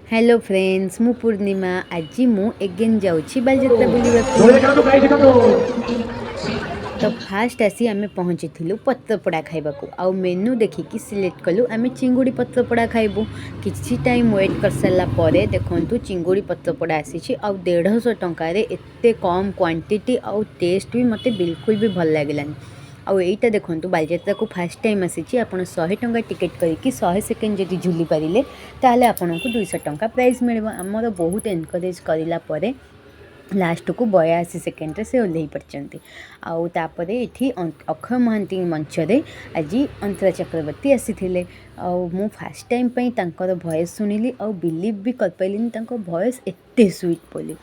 Hello friends मु पूर्णिमा आज मु एगेन जाऊँगी बालजात्रा बुलवाक। तो फास्ट आसी आम पहुँची पत्रपोड़ा खाइबाकू आउ मेनू देखिकी सिलेक्ट कलु आम चिंगुड़ी पत्रपोड़ा खाइबू। किसी टाइम वेट कर सारा पर देखु चिंगुड़ी पत्रपोड़ा आसी आउ 150 टंकार एते कम क्वांटिटी आउ टेस्ट भी मते बिल्कुल भी भल लगिलानी। आउ एटा देखंतु बालजात्रा को फास्ट टाइम आसी आपण 100 टंका टिकेट करके 100 सेकेंड जदि झुली पारे ताले आपन को 200 टंका प्राइज मिल। आमर बहुत एनकरेज करला परे लास्ट को 82 सेकेंड से ओल्लै पार्टी। आउ तापर ये अक्षय महांती मंचरे आज अंतरा चक्रवर्ती आसी मु फास्ट टाइम पर भॉइस शुणिली आउ बिलीव भी कर पाइलिनी भॉइस एते स्वीट बोली।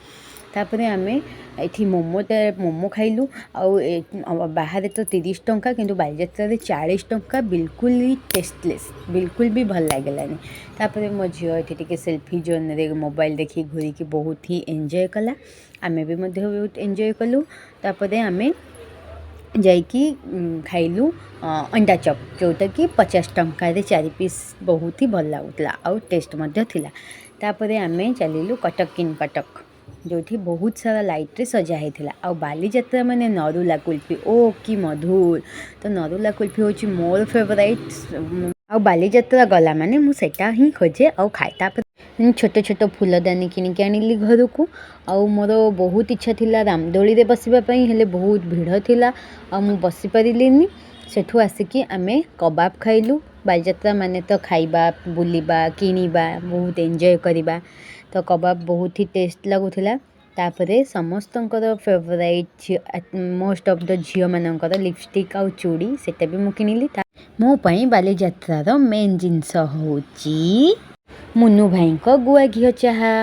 तापर आम ये मोमो खाइलु आउ बाहर तो 30 टंका किंतु बालजात्रा 40 टंका बिल्कुल ही टेस्टलेस बिल्कुल भी भल लगलानी। तापर मो झील ये सेल्फी जोन रे मोबाइल देखी घूरी बहुत ही एंजॉय कला आमे भी बहुत एंजॉय कलु। तापर आम जाइकी खाइलु अंडा चप जोटा कि 50 टंकार 4 पीस बहुत ही भल लगुला आउ टेस्ट थिला। तापर आम चलिलु कटक किन कटक जो बहुत सारा लाइट रे सजा होता। आउ बालीजात्रा माने नरुला कुल्फी ओ कि मधुर। तो नरुला कुल्फी हूँ मोर फेवराइट। आउ बालीजात्रा गला माने मु सेटा ही खोजे आउ खाए। तापर छोट छोट फूलदानी किनिक आनिली घर को। आउ मोर बहुत इच्छा थिला रामदोली रे बसिबापई हेले बहुत भीड़ थिला आ मु बसी पारिलिनी। सेठू आसिकी आमे कबाब खाइलु। बालजात्रा माने तो खाइबा बुलिबा किनिबा बहुत एंजॉय करिबा। तो कबाब बहुत ही टेस्ट लगुला। तापरे समस्तंकर फेवराइट मोस्ट ऑफ द झील मानकर लिपस्टिक आउ चूड़ी सेटा भी मु किनिली। मो पई बालीजात्रार मेन जिनस होची मुन्नू भाई को गुआ घी चाहा।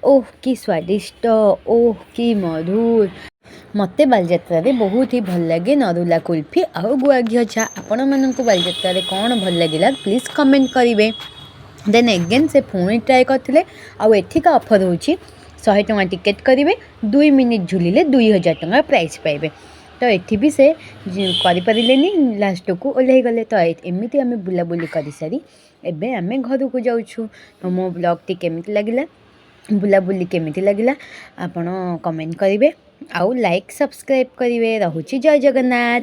ओह कि स्वादिष्ट ओह कि मधुर। मते बालजात्रा बहुत ही भल लगे नरुला कुल्फी आउ गुआ घी चा। आपण मानक बालजात्रा कौन भल लगिला प्लीज कमेंट करेंगे। देन एगेन से पुणी ट्राए करते आउ एथिका ऑफर होची 100 टंका टिकेट करेंगे 2 मिनिट झुलिले 2000 टंका प्राइज पाइबे। तो एठी भी से करें लास्ट को ओल्लै गले। तो एमती आम बुलाबुली कर सारी एबे आम घर को जाऊँ। तो मो ब्लॉग टी केमिति लगिला बुलाबुली केमिति लगिला आपण कमेंट करेंगे आउ लाइक सब्सक्राइब करेंगे। रहुची जय जगन्नाथ।